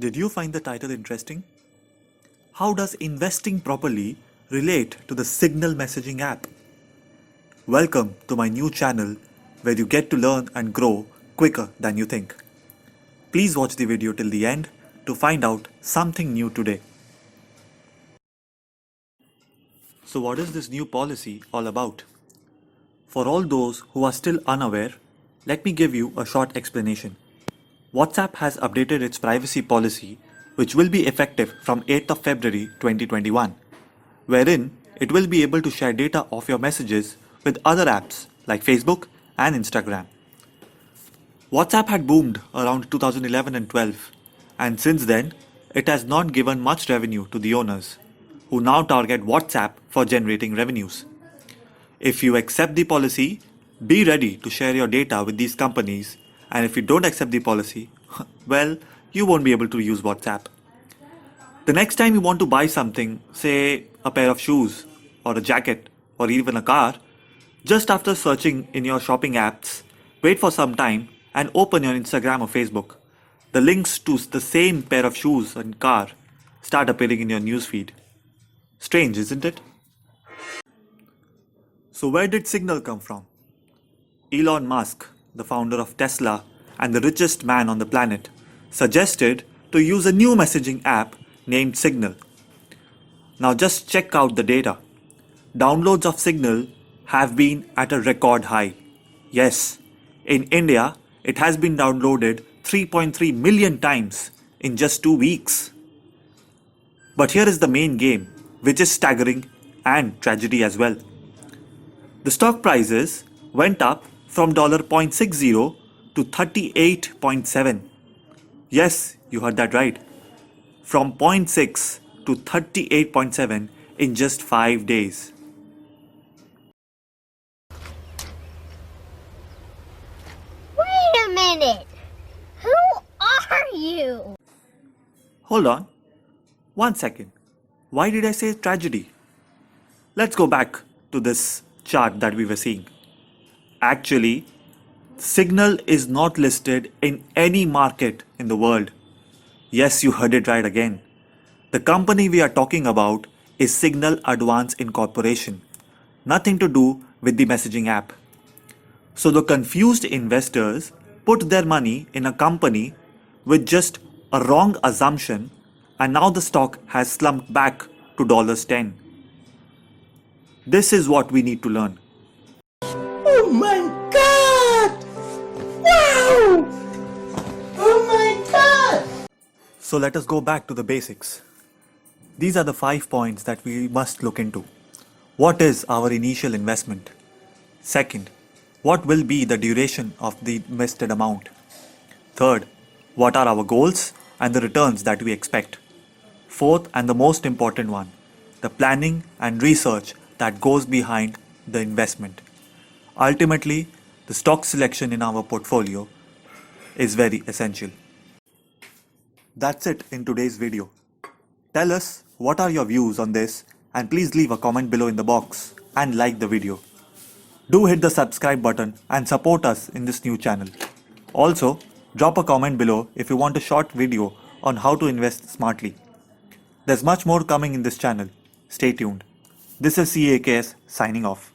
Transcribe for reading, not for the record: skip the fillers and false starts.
Did you find the title interesting? How does investing properly relate to the Signal messaging app? Welcome to my new channel where you get to learn and grow quicker than you think. Please watch the video till the end to find out something new today. So what is this new policy all about? For all those who are still unaware, let me give you a short explanation. WhatsApp has updated its privacy policy, which will be effective from 8th of February 2021, wherein it will be able to share data of your messages with other apps like Facebook and Instagram. WhatsApp had boomed around 2011 and 12, and since then, it has not given much revenue to the owners, who now target WhatsApp for generating revenues. If you accept the policy, be ready to share your data with these companies, and if you don't accept the policy, well, you won't be able to use WhatsApp. The next time you want to buy something, say a pair of shoes, or a jacket, or even a car, just after searching in your shopping apps, wait for some time and open your Instagram or Facebook. The links to the same pair of shoes and car start appearing in your newsfeed. Strange, isn't it? So where did Signal come from? Elon Musk, the founder of Tesla and the richest man on the planet, suggested to use a new messaging app named Signal. Now just check out the data. Downloads of Signal have been at a record high. Yes, in India, it has been downloaded 3.3 million times in just 2 weeks. But here is the main game, which is staggering and tragedy as well. The stock prices went up from $0.60 to 38.7. Yes, you heard that right. From 0.6 to 38.7 in just 5 days. Wait a minute! Who are you? Hold on. 1 second. Why did I say tragedy? Let's go back to this chart that we were seeing. Actually, Signal is not listed in any market in the world. Yes, you heard it right again. The company we are talking about is Signal Advance Incorporation. Nothing to do with the messaging app. So the confused investors put their money in a company with just a wrong assumption, and now the stock has slumped back to $10. This is what we need to learn. Oh my God! Wow! Oh my God! So let us go back to the basics. These are the 5 points that we must look into. What is our initial investment? Second, what will be the duration of the invested amount? Third, what are our goals and the returns that we expect? Fourth, and the most important one, the planning and research that goes behind the investment. Ultimately, the stock selection in our portfolio is very essential. That's it in today's video. Tell us what are your views on this, and please leave a comment below in the box and like the video. Do hit the subscribe button and support us in this new channel. Also, drop a comment below if you want a short video on how to invest smartly. There's much more coming in this channel. Stay tuned. This is CAKS signing off.